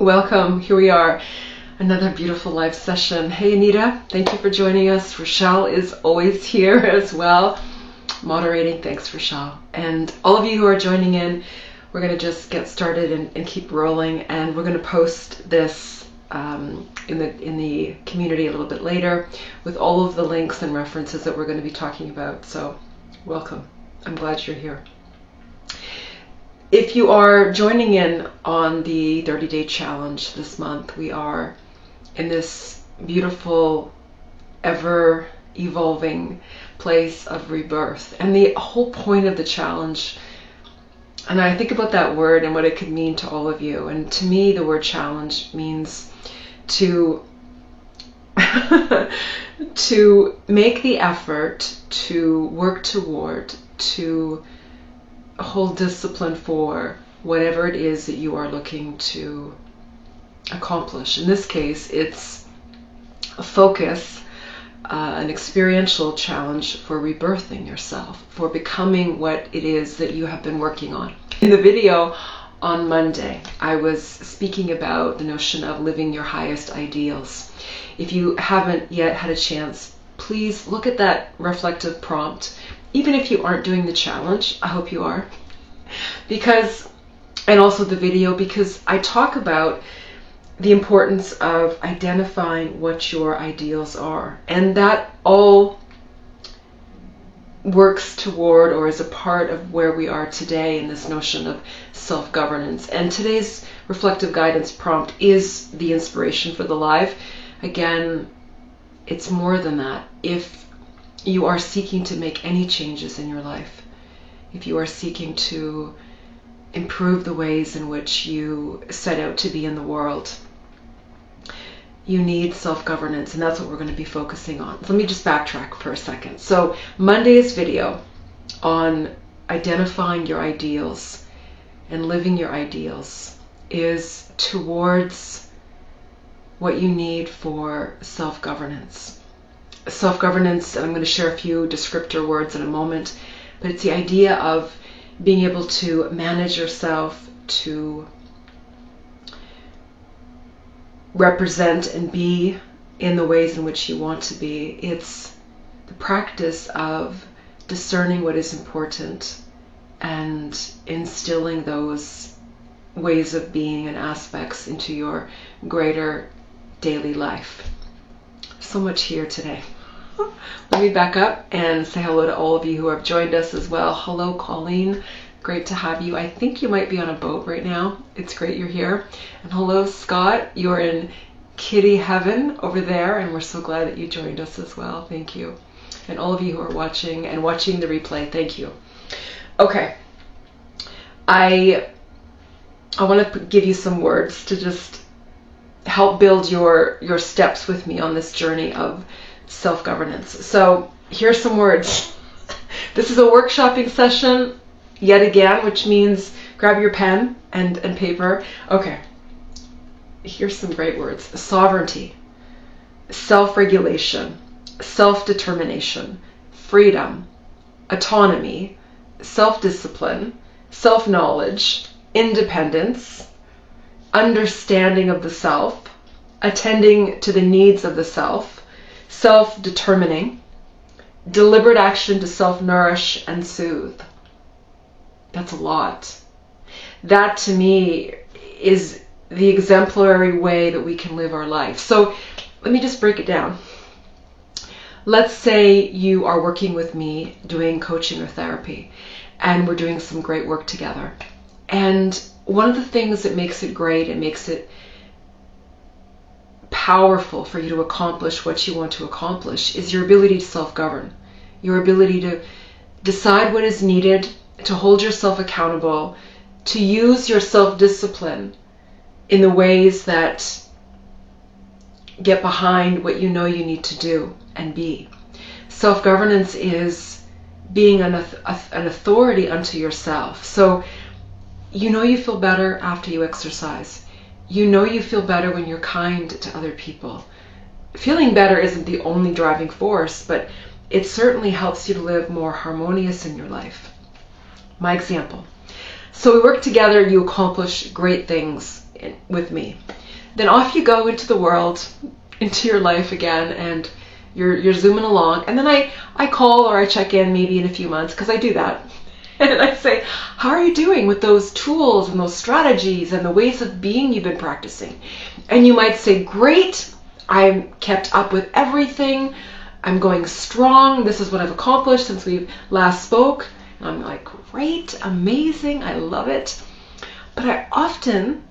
Welcome. Here we are. Another beautiful live session. Hey Anita, thank you for joining us. Rochelle is always here as well, moderating. Thanks, Rochelle. And all of you who are joining in, we're going to just get started and keep rolling. And we're going to post this in the community a little bit later with all of the links and references that we're going to be talking about. So welcome. I'm glad you're here. If you are joining in on the 30-day challenge this month, we are in this beautiful, ever-evolving place of rebirth. And the whole point of the challenge, and I think about that word and what it could mean to all of you. And to me, the word challenge means to to make the effort to work toward, to hold discipline for whatever it is that you are looking to accomplish. In this case, it's a focus, an experiential challenge for rebirthing yourself, for becoming what it is that you have been working on. In the video on Monday, I was speaking about the notion of living your highest ideals. If you haven't yet had a chance, please look at that reflective prompt. Even if you aren't doing the challenge, I hope you are, and also the video, because I talk about the importance of identifying what your ideals are. And that all works toward, or is a part of where we are today in this notion of self-governance. And today's reflective guidance prompt is the inspiration for the live. Again, it's more than that. If you are seeking to make any changes in your life, if you are seeking to improve the ways in which you set out to be in the world, you need self-governance, and that's what we're going to be focusing on. Let me just backtrack for a second. So Monday's video on identifying your ideals and living your ideals is towards what you need for self-governance. Self-governance, and I'm going to share a few descriptor words in a moment, but it's the idea of being able to manage yourself, to represent and be in the ways in which you want to be. It's the practice of discerning what is important and instilling those ways of being and aspects into your greater daily life. So much here today. Let me back up and say hello to all of you who have joined us as well. Hello, Colleen. Great to have you. I think you might be on a boat right now. It's great you're here. And hello, Scott. You're in kitty heaven over there, and we're so glad that you joined us as well. Thank you. And all of you who are watching and watching the replay, thank you. Okay. I want to give you some words to just help build your steps with me on this journey of self-governance. So here's some words. This is a workshopping session yet again, which means grab your pen and paper. Okay, here's some great words. Sovereignty, self-regulation, self-determination, freedom, autonomy, self-discipline, self-knowledge, independence, understanding of the self, attending to the needs of the self, self-determining, deliberate action to self-nourish and soothe. That's a lot. That to me is the exemplary way that we can live our life. So let me just break it down. Let's say you are working with me doing coaching or therapy, and we're doing some great work together. And one of the things that makes it great and makes it powerful for you to accomplish what you want to accomplish is your ability to self-govern, your ability to decide what is needed, to hold yourself accountable, to use your self-discipline in the ways that get behind what you know you need to do and be. Self-governance is being an authority unto yourself. So you know you feel better after you exercise. You know you feel better when you're kind to other people. Feeling better isn't the only driving force, but it certainly helps you to live more harmonious in your life. My example. So we work together, you accomplish great things with me. then off you go into the world, into your life again, and you're zooming along. And then I call or I check in maybe in a few months, because I do that. And I say, how are you doing with those tools and those strategies and the ways of being you've been practicing? And you might say, great, I'm kept up with everything. I'm going strong. This is what I've accomplished since we last spoke. And I'm like, great, amazing, I love it. But I often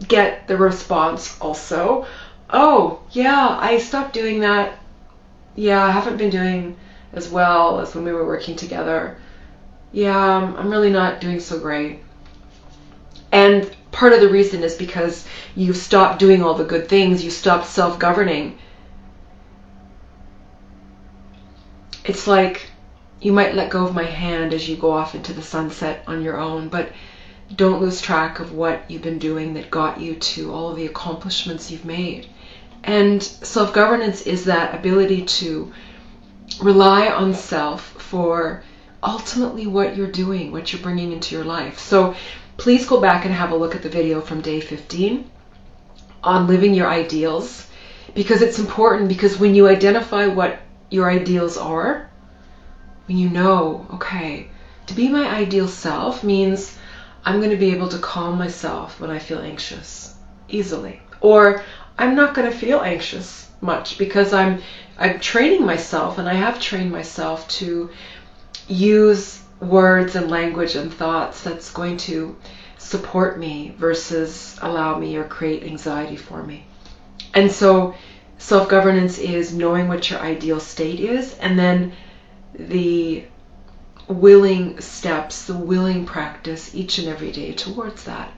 get the response also, oh, yeah, I stopped doing that. Yeah, I haven't been doing as well as when we were working together. Yeah, I'm really not doing so great. And part of the reason is because you stopped doing all the good things. You stopped self-governing. It's like you might let go of my hand as you go off into the sunset on your own, but don't lose track of what you've been doing that got you to all of the accomplishments you've made. And self-governance is that ability to rely on self for ultimately what you're doing, what you're bringing into your life. So please go back and have a look at the video from day 15 on living your ideals, because it's important, because when you identify what your ideals are, when you know, okay, to be my ideal self means I'm going to be able to calm myself when I feel anxious easily, or I'm not going to feel anxious much because I'm training myself, and I have trained myself to use words and language and thoughts that's going to support me versus allow me or create anxiety for me. And so self-governance is knowing what your ideal state is, and then the willing steps, the willing practice each and every day towards that.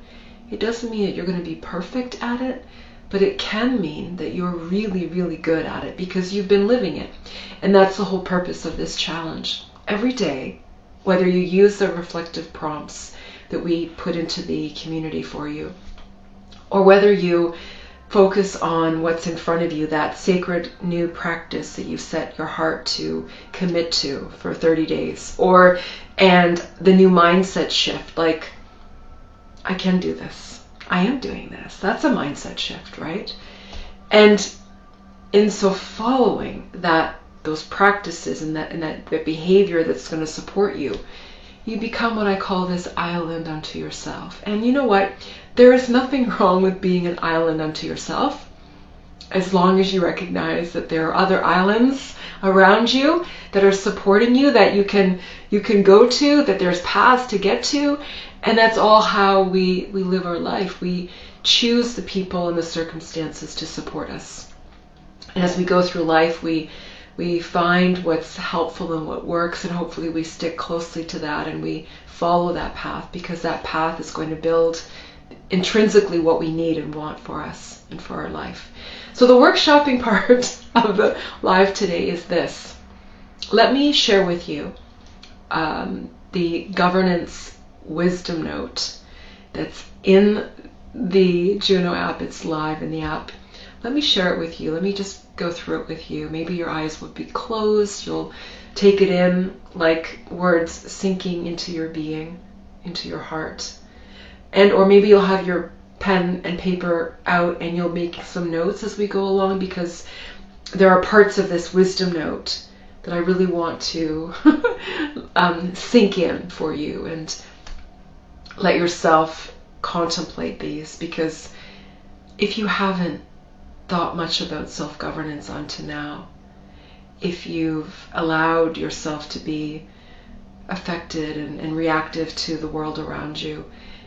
It doesn't mean that you're going to be perfect at it, but it can mean that you're really, really good at it because you've been living it. And that's the whole purpose of this challenge. Every day, whether you use the reflective prompts that we put into the community for you, or whether you focus on what's in front of you, that sacred new practice that you set your heart to commit to for 30 days, and the new mindset shift, like, I can do this. I am doing this. That's a mindset shift, right? And in so following those practices and that behavior that's going to support you, you become what I call this island unto yourself. And you know what? There is nothing wrong with being an island unto yourself, as long as you recognize that there are other islands around you that are supporting you, that you can go to, that there's paths to get to. And that's all how we live our life. We choose the people and the circumstances to support us. And as we go through life, we find what's helpful and what works, and hopefully we stick closely to that and we follow that path, because that path is going to build intrinsically what we need and want for us and for our life. So the workshopping part of the live today is this. Let me share with you the governance wisdom note that's in the Juno app. It's live in the app. Let me share it with you. Let me just go through it with you. Maybe your eyes would be closed. You'll take it in like words sinking into your being, into your heart. Or maybe you'll have your pen and paper out and you'll make some notes as we go along, because there are parts of this wisdom note that I really want to sink in for you, and let yourself contemplate these, because if you haven't thought much about self-governance until now, if you've allowed yourself to be affected and reactive to the world around you,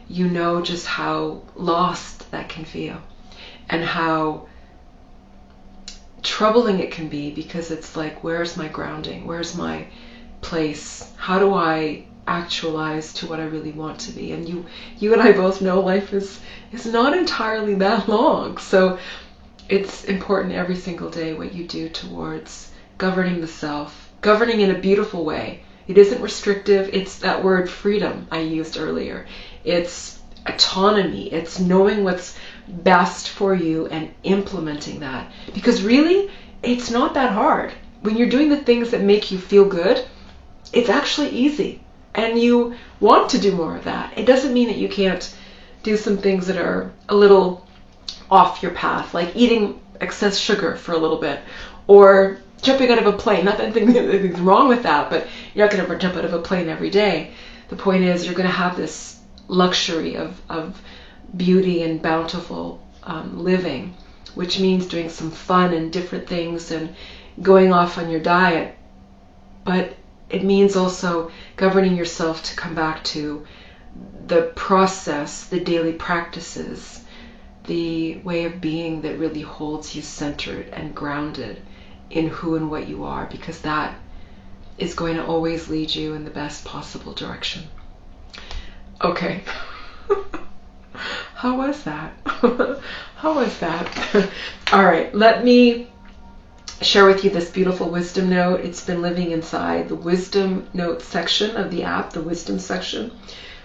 you know just how lost that can feel and how troubling it can be, because it's like, where's my grounding? Where's my place? How do I actualize to what I really want to be? And you and I both know life is not entirely that long. So it's important every single day what you do towards governing the self, governing in a beautiful way. It isn't restrictive. It's that word freedom I used earlier. It's autonomy. It's knowing what's best for you and implementing that. Because really, it's not that hard. When you're doing the things that make you feel good, it's actually easy. And you want to do more of that. It doesn't mean that you can't do some things that are a little off your path, like eating excess sugar for a little bit, or jumping out of a plane. Not that anything's wrong with that, but you're not going to jump out of a plane every day. The point is, you're going to have this luxury of beauty and bountiful living, which means doing some fun and different things and going off on your diet. But it means also governing yourself to come back to the process, the daily practices, the way of being that really holds you centered and grounded in who and what you are, because that is going to always lead you in the best possible direction. Okay. How was that? How was that? All right, let me share with you this beautiful wisdom note. It's been living inside the wisdom note section of the app, the wisdom section,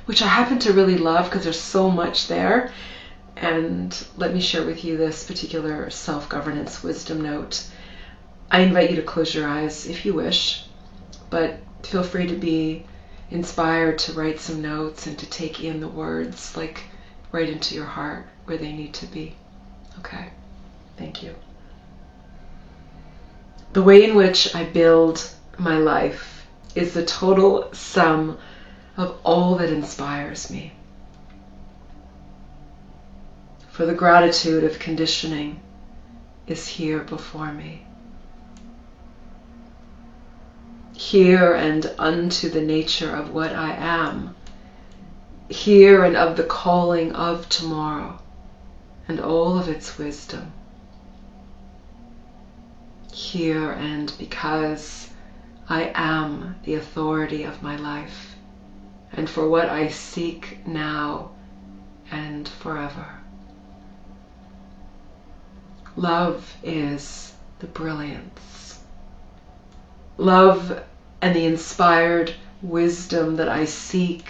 which I happen to really love because there's so much there. And let me share with you this particular self-governance wisdom note. I invite you to close your eyes if you wish, but feel free to be inspired to write some notes and to take in the words like right into your heart where they need to be. Okay, thank you. The way in which I build my life is the total sum of all that inspires me. For the gratitude of conditioning is here before me. Here and unto the nature of what I am. Here and of the calling of tomorrow and all of its wisdom. Here and because I am the authority of my life and for what I seek now and forever. Love is the brilliance. Love and the inspired wisdom that I seek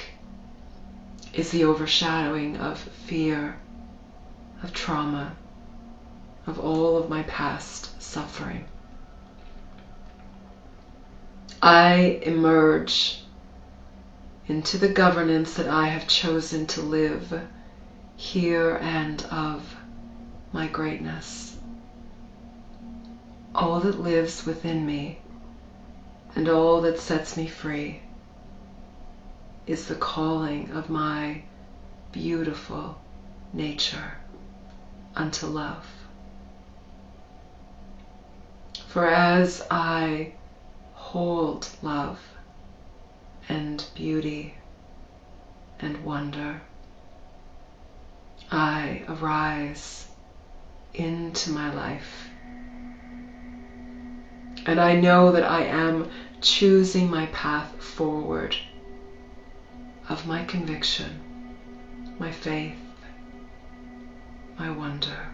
is the overshadowing of fear, of trauma, of all of my past suffering. I emerge into the governance that I have chosen to live here and of my greatness. All that lives within me and all that sets me free is the calling of my beautiful nature unto love. For as I hold love and beauty and wonder, I arise into my life. And I know that I am choosing my path forward of my conviction, my faith, my wonder.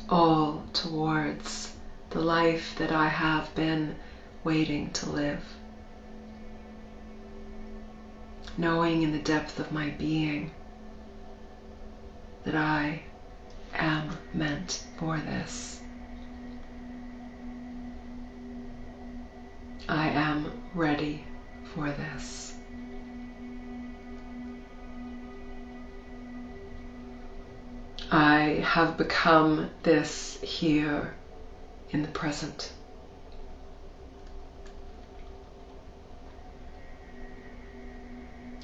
All towards the life that I have been waiting to live. Knowing in the depth of my being that I am meant for this. I am ready for this. I have become this here in the present.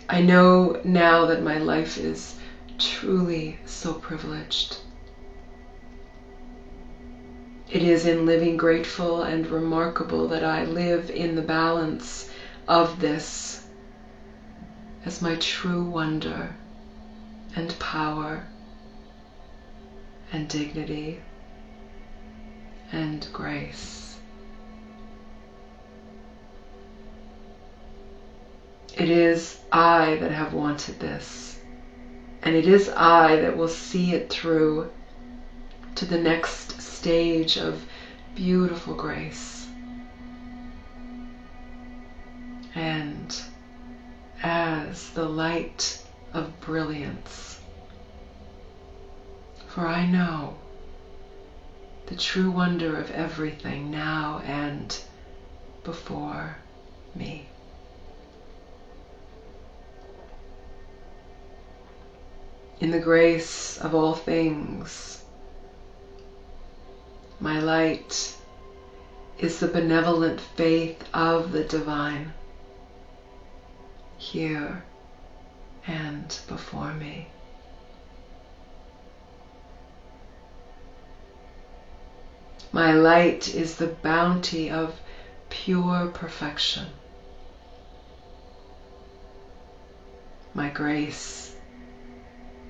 I know now that my life is truly so privileged. It is in living grateful and remarkable that I live in the balance of this as my true wonder and power and dignity and grace. It is I that have wanted this, and it is I that will see it through to the next stage of beautiful grace. And as the light of brilliance, for I know the true wonder of everything now and before me. in the grace of all things. My light is the benevolent faith of the divine, here and before me. My light is the bounty of pure perfection. My grace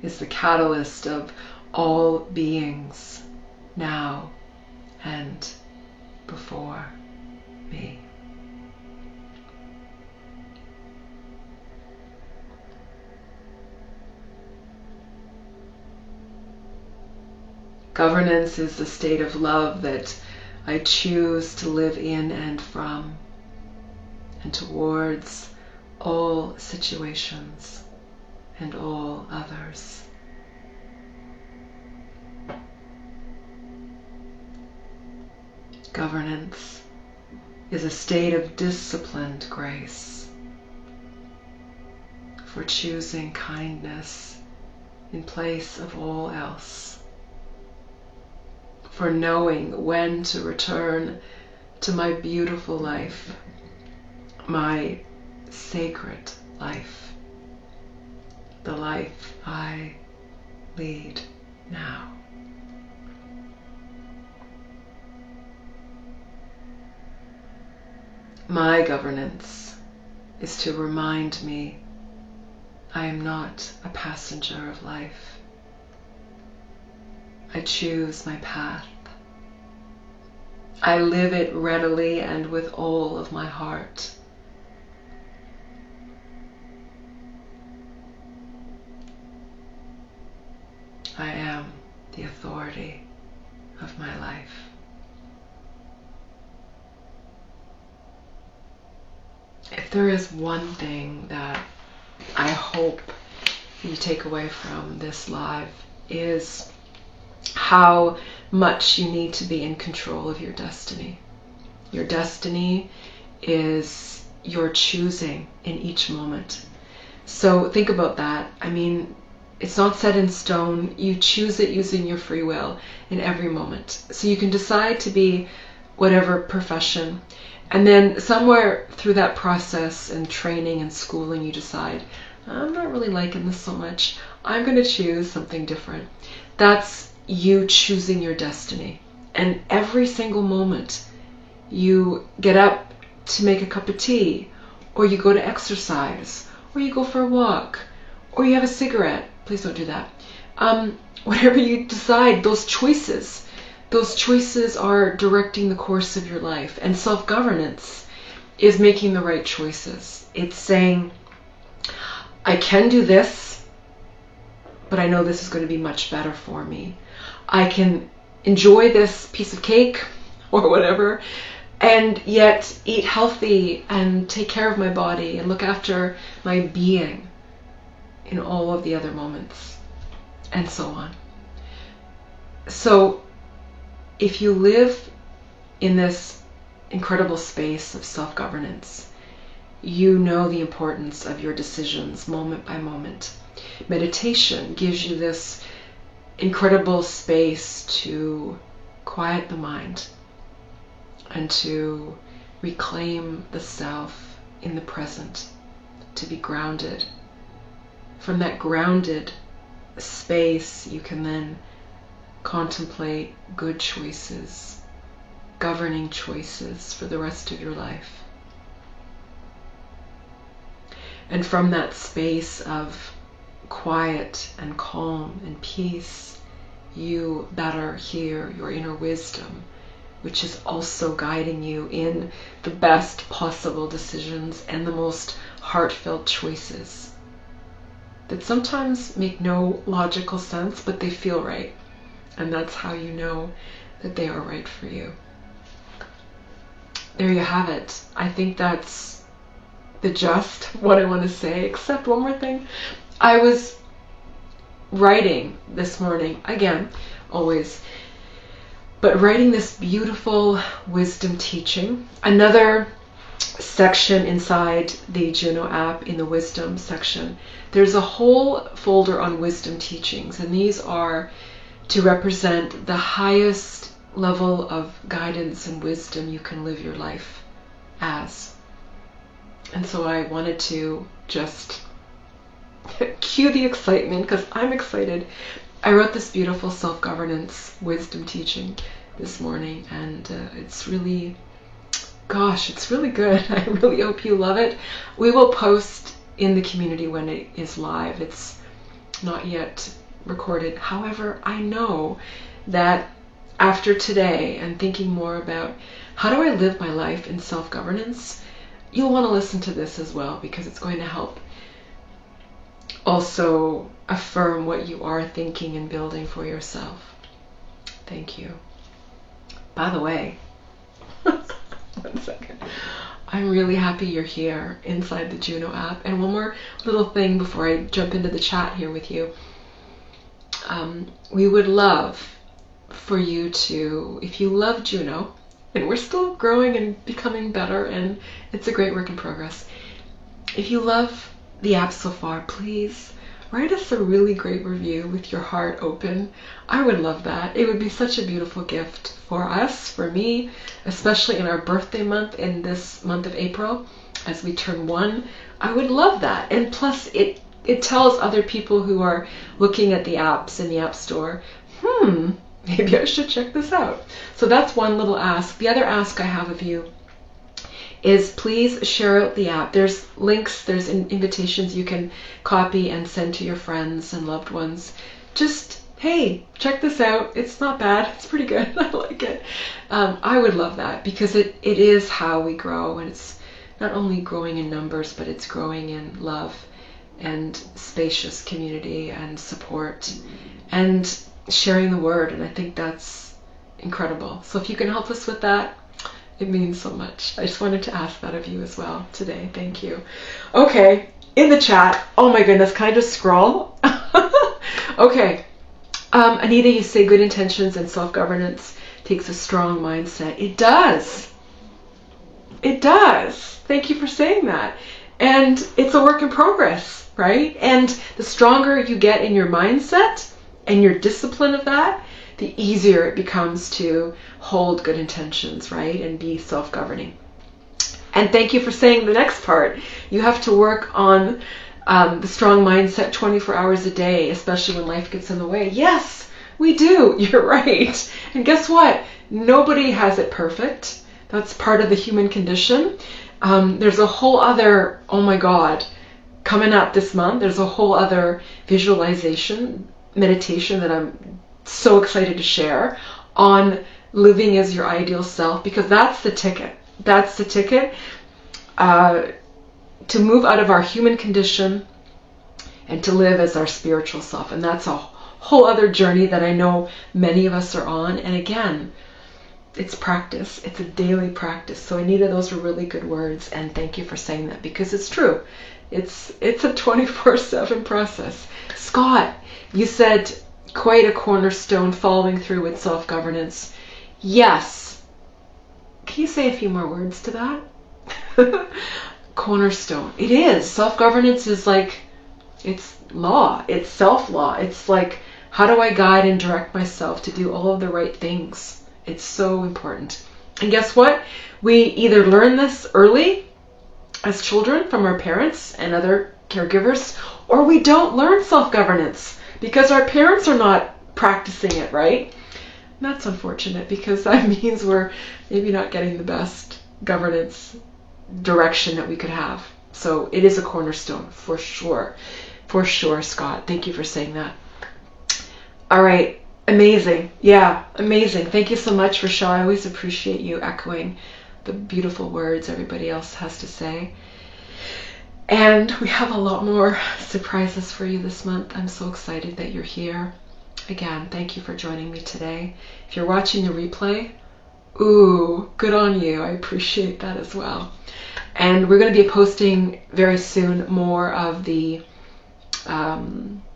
is the catalyst of all beings, now and before me. Governance is the state of love that I choose to live in and from, and towards all situations and all others. Governance is a state of disciplined grace, for choosing kindness in place of all else, for knowing when to return to my beautiful life, my sacred life, the life I lead now. My governance is to remind me I am not a passenger of life. I choose my path. I live it readily and with all of my heart. I am the authority of my life. If there is one thing that I hope you take away from this live, is how much you need to be in control of your destiny. Your destiny is your choosing in each moment. So think about that. I mean, it's not set in stone. You choose it using your free will in every moment. So you can decide to be whatever profession, and then somewhere through that process and training and schooling, you decide, I'm not really liking this so much. I'm going to choose something different. That's you choosing your destiny. And every single moment you get up to make a cup of tea, or you go to exercise, or you go for a walk, or you have a cigarette. Please don't do that. Whatever you decide, those choices are directing the course of your life. And self-governance is making the right choices. It's saying, I can do this, but I know this is going to be much better for me. I can enjoy this piece of cake or whatever, and yet eat healthy and take care of my body and look after my being in all of the other moments, and so on. So if you live in this incredible space of self-governance, you know the importance of your decisions moment by moment. Meditation gives you this incredible space to quiet the mind and to reclaim the self in the present, to be grounded. From that grounded space, you can then contemplate good choices, governing choices for the rest of your life. And from that space of quiet and calm and peace, you better hear your inner wisdom, which is also guiding you in the best possible decisions and the most heartfelt choices that sometimes make no logical sense, but they feel right. And that's how you know that they are right for you. There you have it. I think that's the gist of what I want to say, except one more thing. I was writing this morning, again, always, but writing this beautiful wisdom teaching, another section inside the Juno app in the wisdom section. There's a whole folder on wisdom teachings, and these are to represent the highest level of guidance and wisdom you can live your life as. And so I wanted to just cue the excitement, because I'm excited. I wrote this beautiful self-governance wisdom teaching this morning, and it's really, gosh, it's really good. I really hope you love it. We will post in the community when it is live. It's not yet recorded. However, I know that after today and thinking more about how do I live my life in self-governance, you'll want to listen to this as well, because it's going to help also affirm what you are thinking and building for yourself. Thank you. By the way, 1 second. I'm really happy you're here inside the Juno app. And one more little thing before I jump into the chat here with you. We would love for you to, if you love Juno, and we're still growing and becoming better, and it's a great work in progress. If you love the app so far, please write us a really great review with your heart open. I would love that. It would be such a beautiful gift for us, for me, especially in our birthday month, in this month of April, as we turn 1. I would love that. And plus, it tells other people who are looking at the apps in the App Store, maybe I should check this out. So that's one little ask. The other ask I have of you is please share out the app. There's links, there's invitations you can copy and send to your friends and loved ones. Just, hey, check this out. It's not bad. It's pretty good. I like it. I would love that, because it is how we grow, and it's not only growing in numbers, but it's growing in love and spacious community and support and sharing the word. And I think that's incredible. So if you can help us with that, it means so much. I just wanted to ask that of you as well today. Thank you. Okay, in the chat. Oh my goodness, can I just scroll? Okay. Anita, you say good intentions and self-governance takes a strong mindset. It does. It does. Thank you for saying that. And it's a work in progress, right? And the stronger you get in your mindset and your discipline of that, the easier it becomes to hold good intentions, right? And be self-governing. And thank you for saying the next part. You have to work on the strong mindset 24 hours a day, especially when life gets in the way. Yes, we do. You're right. And guess what? Nobody has it perfect. That's part of the human condition. There's a whole other, oh my God, coming up this month. There's a whole other visualization, meditation that I'm so excited to share on living as your ideal self, because that's the ticket. That's the ticket to move out of our human condition and to live as our spiritual self. And that's a whole other journey that I know many of us are on. And again, it's practice. It's a daily practice. So Anita, those were really good words, and thank you for saying that, because it's true. It's a 24/7 process. Scott, you said quite a cornerstone, following through with self-governance. Yes. Can you say a few more words to that? Cornerstone. It is. Self-governance is like, it's law. It's self-law. It's like, how do I guide and direct myself to do all of the right things? It's so important. And guess what? We either learn this early as children from our parents and other caregivers, or we don't learn self-governance because our parents are not practicing it, right? And that's unfortunate, because that means we're maybe not getting the best governance direction that we could have. So it is a cornerstone for sure. For sure, Scott. Thank you for saying that. All right. Amazing. Yeah, amazing. Thank you so much, Rochelle. I always appreciate you echoing the beautiful words everybody else has to say. And we have a lot more surprises for you this month. I'm so excited that you're here. Again, thank you for joining me today. If you're watching the replay, ooh, good on you. I appreciate that as well. And we're going to be posting very soon more of the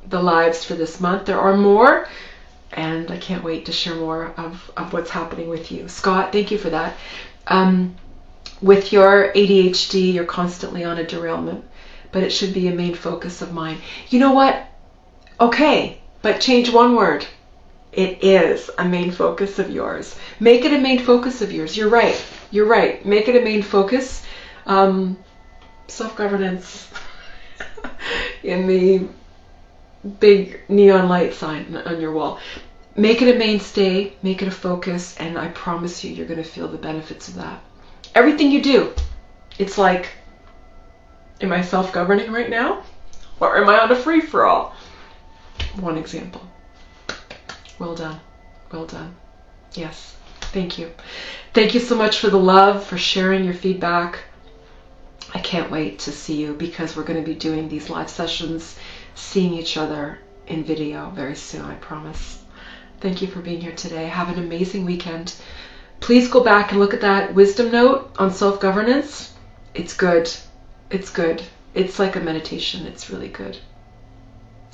lives for this month. There are more, and I can't wait to share more of what's happening with you. Scott, thank you for that. With your ADHD, you're constantly on a derailment, but it should be a main focus of mine. You know what? Okay, but change one word. It is a main focus of yours. Make it a main focus of yours. You're right. You're right. Make it a main focus. Self-governance in the big neon light sign on your wall. Make it a mainstay. Make it a focus. And I promise you, you're going to feel the benefits of that. Everything you do, it's like, am I self-governing right now? Or am I on a free-for-all? One example. Well done. Well done. Yes. Thank you. Thank you so much for the love, for sharing your feedback. I can't wait to see you because we're going to be doing these live sessions, seeing each other in video very soon, I promise. Thank you for being here today. Have an amazing weekend. Please go back and look at that wisdom note on self-governance. It's good. It's good. It's like a meditation. It's really good.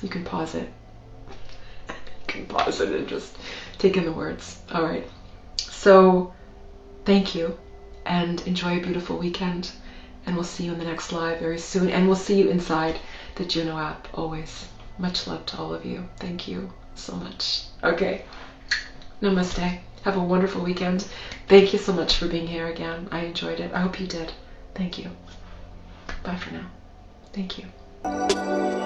You can pause it. You can pause it and just take in the words. All right. So thank you and enjoy a beautiful weekend. And we'll see you in the next live very soon. And we'll see you inside the Juno app always. Much love to all of you. Thank you so much. Okay. Namaste. Have a wonderful weekend. Thank you so much for being here again. I enjoyed it. I hope you did. Thank you. Bye for now. Thank you.